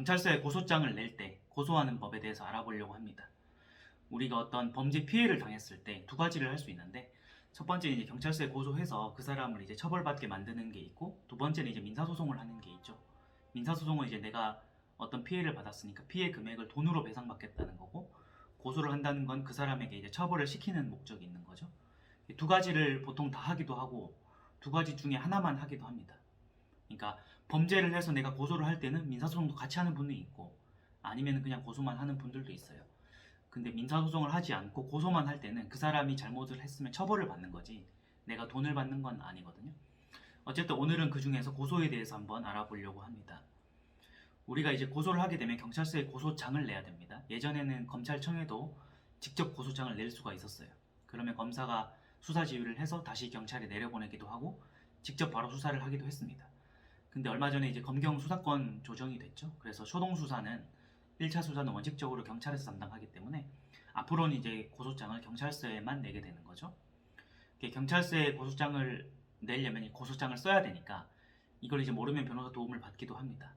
경찰서에 고소장을 낼 때 고소하는 법에 대해서 알아보려고 합니다. 우리가 어떤 범죄 피해를 당했을 때 두 가지를 할 수 있는데, 첫 번째는 이제 경찰서에 고소해서 그 사람을 이제 처벌받게 만드는 게 있고, 두 번째는 이제 민사소송을 하는 게 있죠. 민사소송은 이제 내가 어떤 피해를 받았으니까 피해 금액을 돈으로 배상받겠다는 거고, 고소를 한다는 건 그 사람에게 이제 처벌을 시키는 목적이 있는 거죠. 두 가지를 보통 다 하기도 하고, 두 가지 중에 하나만 하기도 합니다. 그러니까 범죄를 해서 내가 고소를 할 때는 민사소송도 같이 하는 분이 있고, 아니면 그냥 고소만 하는 분들도 있어요. 근데 민사소송을 하지 않고 고소만 할 때는 그 사람이 잘못을 했으면 처벌을 받는 거지, 내가 돈을 받는 건 아니거든요. 어쨌든 오늘은 그 중에서 고소에 대해서 한번 알아보려고 합니다. 우리가 이제 고소를 하게 되면 경찰서에 고소장을 내야 됩니다. 예전에는 검찰청에도 직접 고소장을 낼 수가 있었어요. 그러면 검사가 수사 지휘를 해서 다시 경찰에 내려보내기도 하고, 직접 바로 수사를 하기도 했습니다. 근데 얼마 전에 이제 검경 수사권 조정이 됐죠. 그래서 초동 수사는 1차 수사는 원칙적으로 경찰에서 담당하기 때문에 앞으로는 이제 고소장을 경찰서에만 내게 되는 거죠. 경찰서에 고소장을 내려면 이 고소장을 써야 되니까 이걸 이제 모르면 변호사 도움을 받기도 합니다.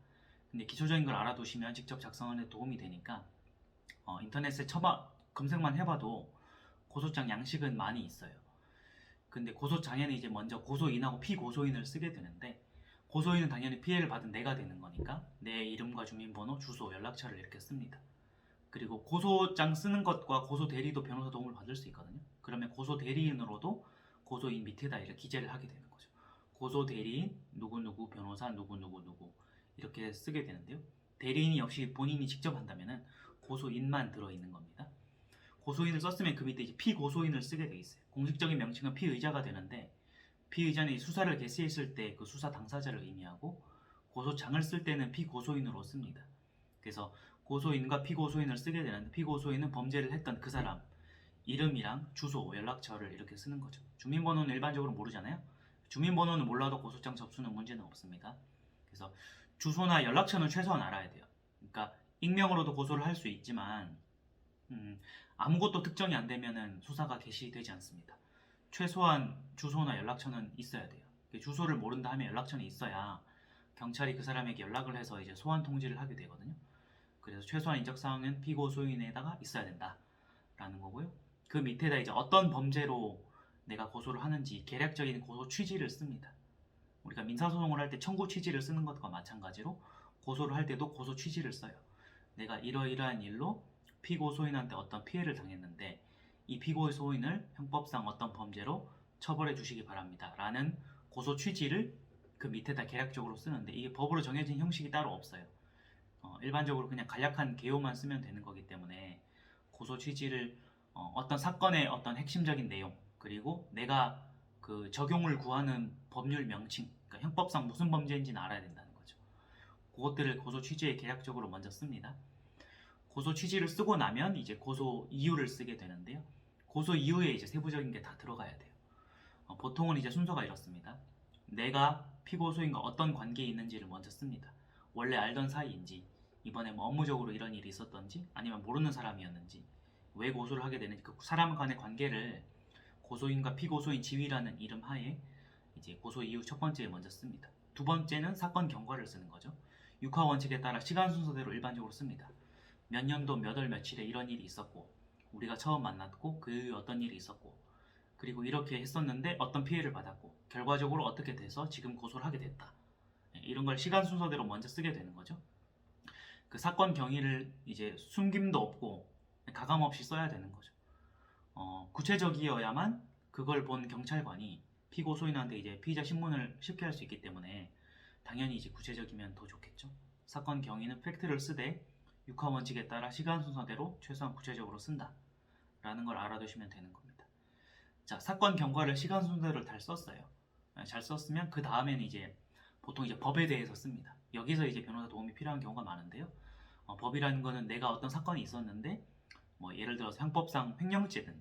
근데 기초적인 걸 알아두시면 직접 작성하는 데 도움이 되니까 인터넷에 검색만 해봐도 고소장 양식은 많이 있어요. 근데 고소장에는 이제 먼저 고소인하고 피고소인을 쓰게 되는데, 고소인은 당연히 피해를 받은 내가 되는 거니까 내 이름과 주민번호, 주소, 연락처를 이렇게 씁니다. 그리고 고소장 쓰는 것과 고소 대리도 변호사 도움을 받을 수 있거든요. 그러면 고소 대리인으로도 고소인 밑에다 이렇게 기재를 하게 되는 거죠. 고소 대리인 누구누구 변호사 누구누구누구 이렇게 쓰게 되는데요. 대리인이 역시 본인이 직접 한다면은 고소인만 들어있는 겁니다. 고소인을 썼으면 그 밑에 이제 피고소인을 쓰게 돼 있어요. 공식적인 명칭은 피의자가 되는데, 피의자는 수사를 개시했을 때 그 수사 당사자를 의미하고, 고소장을 쓸 때는 피고소인으로 씁니다. 그래서 고소인과 피고소인을 쓰게 되는데, 피고소인은 범죄를 했던 그 사람 이름이랑 주소, 연락처를 이렇게 쓰는 거죠. 주민번호는 일반적으로 모르잖아요. 주민번호는 몰라도 고소장 접수는 문제는 없습니다. 그래서 주소나 연락처는 최소한 알아야 돼요. 그러니까 익명으로도 고소를 할 수 있지만 아무것도 특정이 안 되면은 수사가 개시되지 않습니다. 최소한 주소나 연락처는 있어야 돼요. 주소를 모른다 하면 연락처는 있어야 경찰이 그 사람에게 연락을 해서 이제 소환 통지를 하게 되거든요. 그래서 최소한 인적사항은 피고소인에다가 있어야 된다라는 거고요. 그 밑에다 이제 어떤 범죄로 내가 고소를 하는지 개략적인 고소 취지를 씁니다. 우리가 민사소송을 할 때 청구 취지를 쓰는 것과 마찬가지로 고소를 할 때도 고소 취지를 써요. 내가 이러이러한 일로 피고소인한테 어떤 피해를 당했는데, 이 피고소인을 형법상 어떤 범죄로 처벌해 주시기 바랍니다 라는 고소 취지를 그 밑에다 개략적으로 쓰는데, 이게 법으로 정해진 형식이 따로 없어요. 일반적으로 그냥 간략한 개요만 쓰면 되는 거기 때문에 고소 취지를 어떤 사건의 어떤 핵심적인 내용, 그리고 내가 그 적용을 구하는 법률 명칭, 그러니까 형법상 무슨 범죄인지는 알아야 된다는 거죠. 그것들을 고소 취지에 개략적으로 먼저 씁니다. 고소 취지를 쓰고 나면 이제 고소 이유를 쓰게 되는데요. 고소 이유에 이제 세부적인 게 다 들어가야 돼요. 보통은 이제 순서가 이렇습니다. 내가 피고소인과 어떤 관계에 있는지를 먼저 씁니다. 원래 알던 사이인지, 이번에 뭐 업무적으로 이런 일이 있었던지, 아니면 모르는 사람이었는지, 왜 고소를 하게 되는지, 그 사람 간의 관계를 고소인과 피고소인 지위라는 이름 하에 이제 고소 이유 첫 번째에 먼저 씁니다. 두 번째는 사건 경과를 쓰는 거죠. 육하 원칙에 따라 시간 순서대로 일반적으로 씁니다. 몇 년도 몇 월 며칠에 이런 일이 있었고, 우리가 처음 만났고, 그 이후에 어떤 일이 있었고, 그리고 이렇게 했었는데 어떤 피해를 받았고, 결과적으로 어떻게 돼서 지금 고소를 하게 됐다. 이런 걸 시간 순서대로 먼저 쓰게 되는 거죠. 그 사건 경위를 이제 숨김도 없고 가감 없이 써야 되는 거죠. 구체적이어야만 그걸 본 경찰관이 피고소인한테 이제 피의자 신문을 쉽게 할 수 있기 때문에 당연히 이제 구체적이면 더 좋겠죠. 사건 경위는 팩트를 쓰되 육하 원칙에 따라 시간 순서대로 최소한 구체적으로 쓴다 라는 걸 알아두시면 되는 겁니다. 자, 사건 경과를 시간 순서대로 잘 썼어요. 잘 썼으면 그 다음에는 이제 보통 이제 법에 대해서 씁니다. 여기서 이제 변호사 도움이 필요한 경우가 많은데요. 법이라는 거는 내가 어떤 사건이 있었는데, 뭐 예를 들어서 형법상 횡령죄든,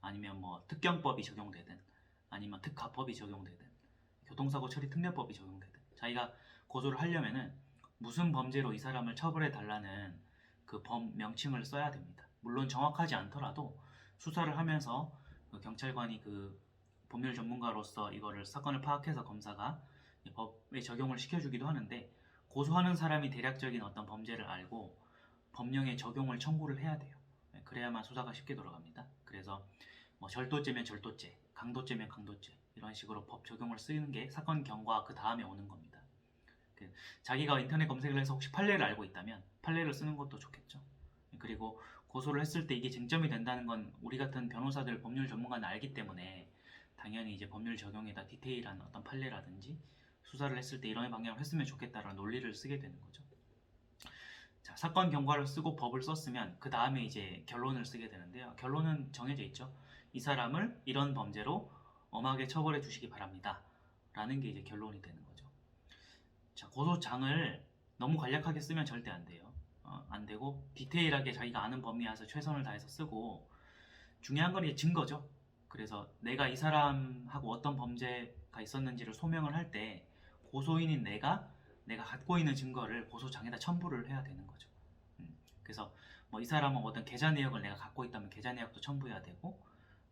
아니면 뭐 특경법이 적용되든, 아니면 특가법이 적용되든, 교통사고 처리 특례법이 적용되든, 자기가 고소를 하려면은 무슨 범죄로 이 사람을 처벌해 달라는 그 법 명칭을 써야 됩니다. 물론 정확하지 않더라도 수사를 하면서 그 경찰관이 그 법률 전문가로서 이거를 사건을 파악해서 검사가 법에 적용을 시켜주기도 하는데, 고소하는 사람이 대략적인 어떤 범죄를 알고 법령에 적용을 청구를 해야 돼요. 그래야만 수사가 쉽게 돌아갑니다. 그래서 뭐 절도죄면 절도죄, 강도죄면 강도죄 이런 식으로 법 적용을 쓰는 게 사건 경과 그 다음에 오는 겁니다. 자기가 인터넷 검색을 해서 혹시 판례를 알고 있다면 판례를 쓰는 것도 좋겠죠. 그리고 고소를 했을 때 이게 쟁점이 된다는 건 우리 같은 변호사들, 법률 전문가는 알기 때문에 당연히 이제 법률 적용에다 디테일한 어떤 판례라든지 수사를 했을 때 이런 방향으로 했으면 좋겠다라는 논리를 쓰게 되는 거죠. 자, 사건 경과를 쓰고 법을 썼으면 그 다음에 이제 결론을 쓰게 되는데요. 결론은 정해져 있죠. 이 사람을 이런 범죄로 엄하게 처벌해 주시기 바랍니다. 라는 게 이제 결론이 되는 거죠. 자, 고소장을 너무 간략하게 쓰면 절대 안 돼요. 안 되고 디테일하게 자기가 아는 범위 안에서 최선을 다해서 쓰고, 중요한 건 이제 증거죠. 그래서 내가 이 사람하고 어떤 범죄가 있었는지를 소명을 할 때 고소인인 내가 갖고 있는 증거를 고소장에다 첨부를 해야 되는 거죠. 그래서 뭐 이 사람은 어떤 계좌 내역을 내가 갖고 있다면 계좌 내역도 첨부해야 되고,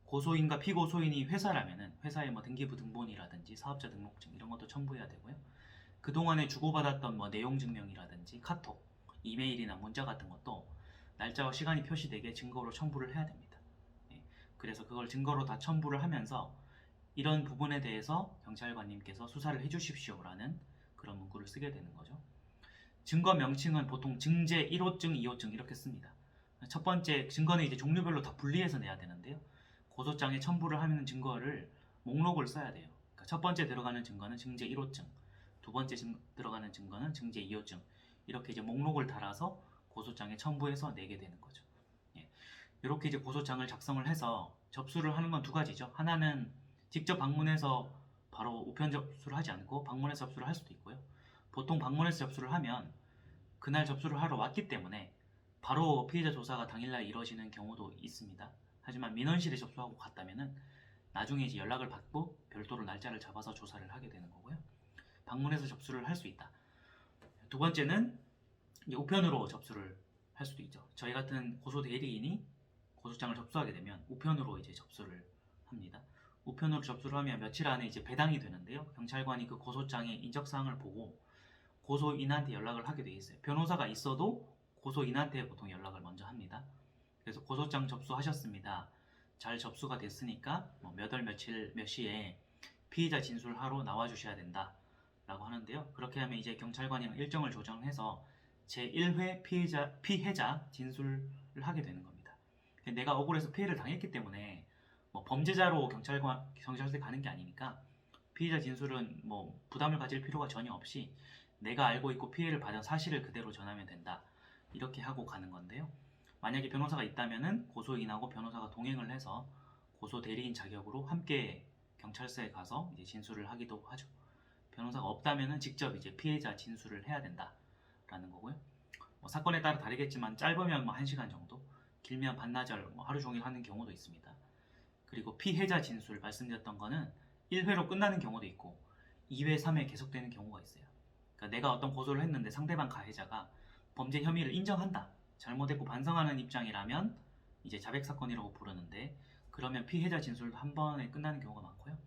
고소인과 피고소인이 회사라면은 회사의 뭐 등기부 등본이라든지 사업자 등록증 이런 것도 첨부해야 되고요. 그동안에 주고받았던 뭐 내용 증명이라든지 카톡, 이메일이나 문자 같은 것도 날짜와 시간이 표시되게 증거로 첨부를 해야 됩니다. 그래서 그걸 증거로 다 첨부를 하면서 이런 부분에 대해서 경찰관님께서 수사를 해주십시오라는 그런 문구를 쓰게 되는 거죠. 증거 명칭은 보통 증제 1호증, 2호증 이렇게 씁니다. 첫 번째 증거는 이제 종류별로 다 분리해서 내야 되는데요. 고소장에 첨부를 하는 증거를 목록을 써야 돼요. 그러니까 첫 번째 들어가는 증거는 증제 1호증, 두 번째 들어가는 증거는 증제 2호증, 이렇게 이제 목록을 달아서 고소장에 첨부해서 내게 되는 거죠. 이렇게 이제 고소장을 작성을 해서 접수를 하는 건 두 가지죠. 하나는 직접 방문해서 바로 우편 접수를 하지 않고 방문해서 접수를 할 수도 있고요. 보통 방문해서 접수를 하면 그날 접수를 하러 왔기 때문에 바로 피해자 조사가 당일날 이루어지는 경우도 있습니다. 하지만 민원실에 접수하고 갔다면은 나중에 이제 연락을 받고 별도로 날짜를 잡아서 조사를 하게 되는 거고요. 방문해서 접수를 할 수 있다. 두 번째는 이제 우편으로 접수를 할 수도 있죠. 저희 같은 고소 대리인이 고소장을 접수하게 되면 우편으로 이제 접수를 합니다. 우편으로 접수를 하면 며칠 안에 이제 배당이 되는데요. 경찰관이 그 고소장의 인적사항을 보고 고소인한테 연락을 하게 돼 있어요. 변호사가 있어도 고소인한테 보통 연락을 먼저 합니다. 그래서 고소장 접수하셨습니다. 잘 접수가 됐으니까 몇 월 며칠 몇 시에 피의자 진술하러 나와주셔야 된다 라고 하는데요. 그렇게 하면 이제 경찰관이랑 일정을 조정해서 제1회 피해자 진술을 하게 되는 겁니다. 내가 억울해서 피해를 당했기 때문에 뭐 범죄자로 경찰서에 가는 게 아니니까 피해자 진술은 뭐 부담을 가질 필요가 전혀 없이 내가 알고 있고 피해를 받은 사실을 그대로 전하면 된다, 이렇게 하고 가는 건데요. 만약에 변호사가 있다면은 고소인하고 변호사가 동행을 해서 고소 대리인 자격으로 함께 경찰서에 가서 이제 진술을 하기도 하죠. 변호사가 없다면은 직접 이제 피해자 진술을 해야 된다라는 거고요. 뭐 사건에 따라 다르겠지만 짧으면 뭐 1시간 정도, 길면 반나절, 뭐 하루 종일 하는 경우도 있습니다. 그리고 피해자 진술 말씀드렸던 거는 1회로 끝나는 경우도 있고 2회, 3회 계속되는 경우가 있어요. 그러니까 내가 어떤 고소를 했는데 상대방 가해자가 범죄 혐의를 인정한다, 잘못했고 반성하는 입장이라면 이제 자백 사건이라고 부르는데, 그러면 피해자 진술도 한 번에 끝나는 경우가 많고요.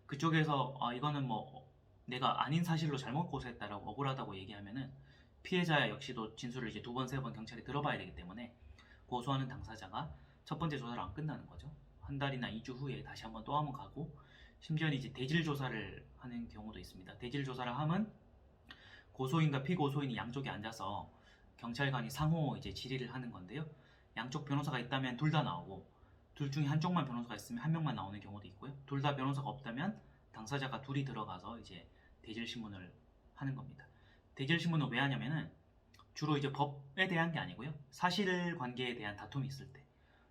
그쪽에서 이거는 뭐 내가 아닌 사실로 잘못 고소했다라고 억울하다고 얘기하면은 피해자 역시도 진술을 이제 2번, 3번 경찰이 들어봐야 되기 때문에 고소하는 당사자가 첫 번째 조사를 안 끝나는 거죠. 한 달이나 2주 후에 다시 한번 또 한번 가고, 심지어는 이제 대질 조사를 하는 경우도 있습니다. 대질 조사를 하면 고소인과 피고소인이 양쪽에 앉아서 경찰관이 상호 이제 질의를 하는 건데요. 양쪽 변호사가 있다면 둘 다 나오고, 둘 중에 한쪽만 변호사가 있으면 한 명만 나오는 경우도 있고요. 둘 다 변호사가 없다면 당사자가 둘이 들어가서 이제 대질 신문을 하는 겁니다. 대질 신문은 왜 하냐면은 주로 이제 법에 대한 게 아니고요. 사실관계에 대한 다툼이 있을 때,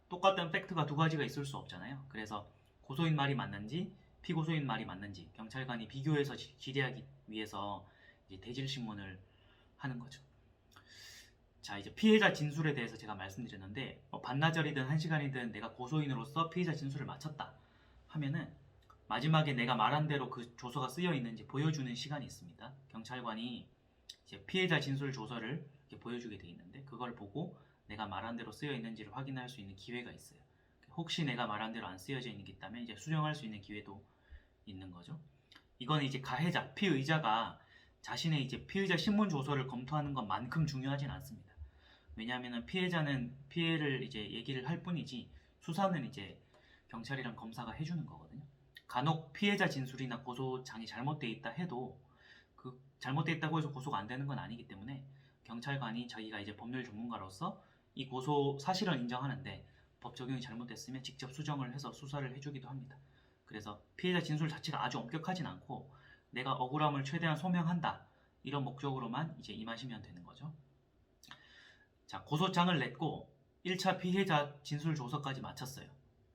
똑같은 팩트가 두 가지가 있을 수 없잖아요. 그래서 고소인 말이 맞는지 피고소인 말이 맞는지 경찰관이 비교해서 질의하기 위해서 이제 대질 신문을 하는 거죠. 자, 이제 피해자 진술에 대해서 제가 말씀드렸는데, 반나절이든 1시간이든 내가 고소인으로서 피해자 진술을 마쳤다 하면은 마지막에 내가 말한 대로 그 조서가 쓰여 있는지 보여주는 시간이 있습니다. 경찰관이 이제 피해자 진술 조서를 이렇게 보여주게 돼 있는데, 그걸 보고 내가 말한 대로 쓰여 있는지를 확인할 수 있는 기회가 있어요. 혹시 내가 말한 대로 안 쓰여져 있는 게 있다면 이제 수정할 수 있는 기회도 있는 거죠. 이건 이제 가해자, 피의자가 자신의 이제 피의자 신문 조서를 검토하는 것만큼 중요하진 않습니다. 왜냐하면 피해자는 피해를 이제 얘기를 할 뿐이지 수사는 이제 경찰이랑 검사가 해주는 거거든요. 간혹 피해자 진술이나 고소장이 잘못되어 있다 해도 그 잘못되어 있다고 해서 고소가 안 되는 건 아니기 때문에 경찰관이 자기가 이제 법률 전문가로서 이 고소 사실은 인정하는데 법 적용이 잘못됐으면 직접 수정을 해서 수사를 해주기도 합니다. 그래서 피해자 진술 자체가 아주 엄격하진 않고 내가 억울함을 최대한 소명한다 이런 목적으로만 이제 임하시면 되는 거죠. 자, 고소장을 냈고 1차 피해자 진술 조서까지 마쳤어요.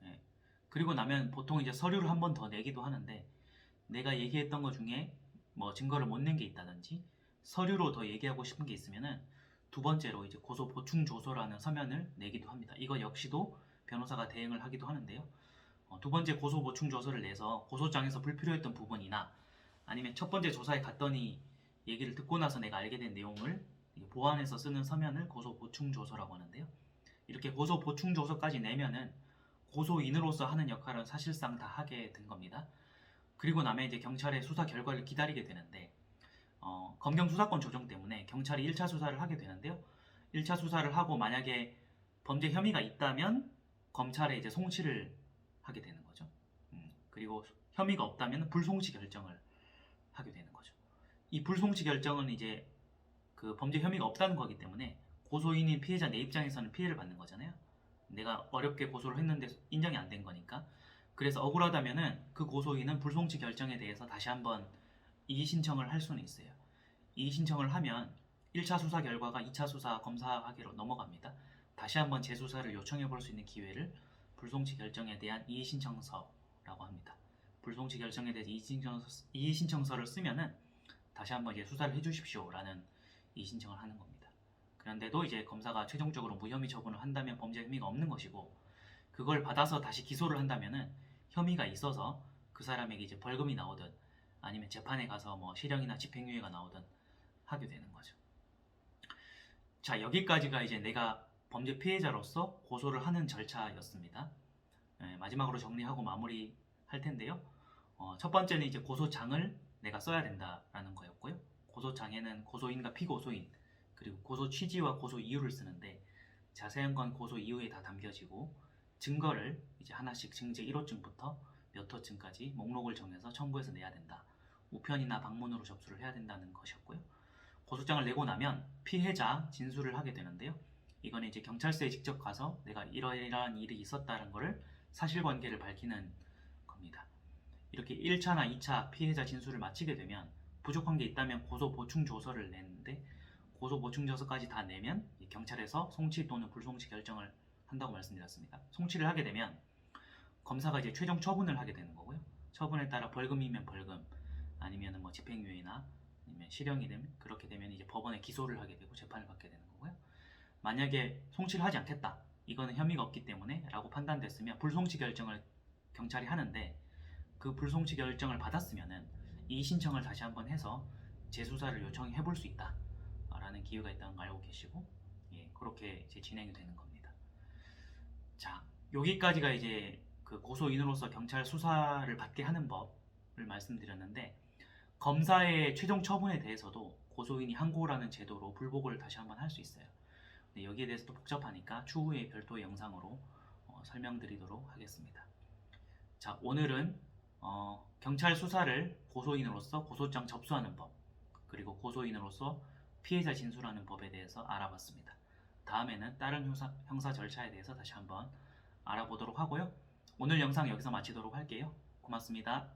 예. 그리고 나면 보통 이제 서류를 한 번 더 내기도 하는데 내가 얘기했던 것 중에 뭐 증거를 못 낸 게 있다든지 서류로 더 얘기하고 싶은 게 있으면은 두 번째로 이제 고소 보충 조서라는 서면을 내기도 합니다. 이거 역시도 변호사가 대행을 하기도 하는데요. 두 번째 고소 보충 조서를 내서 고소장에서 불필요했던 부분이나 아니면 첫 번째 조사에 갔더니 얘기를 듣고 나서 내가 알게 된 내용을 보완해서 쓰는 서면을 고소 보충 조서라고 하는데요. 이렇게 고소 보충 조서까지 내면은 고소인으로서 하는 역할은 사실상 다 하게 된 겁니다. 그리고 나면 이제 경찰의 수사 결과를 기다리게 되는데 검경 수사권 조정 때문에 경찰이 1차 수사를 하게 되는데요. 1차 수사를 하고 만약에 범죄 혐의가 있다면 검찰에 이제 송치를 하게 되는 거죠. 그리고 혐의가 없다면 불송치 결정을 하게 되는 거죠. 이 불송치 결정은 이제 그 범죄 혐의가 없다는 거기 때문에 고소인인 피해자 내 입장에서는 피해를 받는 거잖아요. 내가 어렵게 고소를 했는데 인정이 안 된 거니까. 그래서 억울하다면은 그 고소인은 불송치 결정에 대해서 다시 한번 이의 신청을 할 수는 있어요. 이의 신청을 하면 1차 수사 결과가 2차 수사 검사하기로 넘어갑니다. 다시 한번 재수사를 요청해 볼 수 있는 기회를 불송치 결정에 대한 이의 신청서라고 합니다. 불송치 결정에 대해서 이의 신청서를 쓰면은 다시 한번 이제 수사를 해주십시오라는 이의 신청을 하는 겁니다. 그런데도 이제 검사가 최종적으로 무혐의 처분을 한다면 범죄 혐의가 없는 것이고 그걸 받아서 다시 기소를 한다면은 혐의가 있어서 그 사람에게 이제 벌금이 나오든 아니면 재판에 가서 뭐 실형이나 집행유예가 나오든 하게 되는 거죠. 자, 여기까지가 이제 내가 범죄 피해자로서 고소를 하는 절차였습니다. 마지막으로 정리하고 마무리 할 텐데요. 첫 번째는 이제 고소장을 내가 써야 된다라는 거였고요. 고소장에는 고소인과 피고소인 그리고 고소 취지와 고소 이유를 쓰는데 자세한 건 고소 이유에 다 담겨지고 증거를 이제 하나씩 증제 1호증부터 몇 호증까지 목록을 정해서 첨부해서 내야 된다. 우편이나 방문으로 접수를 해야 된다는 것이었고요. 고소장을 내고 나면 피해자 진술을 하게 되는데요. 이거는 이제 경찰서에 직접 가서 내가 이러이러한 일이 있었다는 것을 사실관계를 밝히는 겁니다. 이렇게 1차나 2차 피해자 진술을 마치게 되면 부족한 게 있다면 고소 보충 조서를 내는데 고소 보충 조서까지 다 내면 경찰에서 송치 또는 불송치 결정을 한다고 말씀드렸습니다. 송치를 하게 되면 검사가 이제 최종 처분을 하게 되는 거고요. 처분에 따라 벌금이면 벌금, 아니면 뭐 집행유예나 아니면 실형이든 그렇게 되면 이제 법원에 기소를 하게 되고 재판을 받게 되는 거고요. 만약에 송치를 하지 않겠다, 이거는 혐의가 없기 때문에 라고 판단됐으면 불송치 결정을 경찰이 하는데 그 불송치 결정을 받았으면은 이 신청을 다시 한번 해서 재수사를 요청해 볼 수 있다 라는 기회가 있다는 걸 알고 계시고, 그렇게 이제 진행이 되는 겁니다. 자, 여기까지가 이제 그 고소인으로서 경찰 수사를 받게 하는 법을 말씀드렸는데, 검사의 최종 처분에 대해서도 고소인이 항고라는 제도로 불복을 다시 한번 할 수 있어요. 근데 여기에 대해서도 복잡하니까 추후에 별도의 영상으로 설명드리도록 하겠습니다. 자, 오늘은 경찰 수사를 고소인으로서 고소장 접수하는 법, 그리고 고소인으로서 피해자 진술하는 법에 대해서 알아봤습니다. 다음에는 다른 형사 절차에 대해서 다시 한번 알아보도록 하고요. 오늘 영상 여기서 마치도록 할게요. 고맙습니다.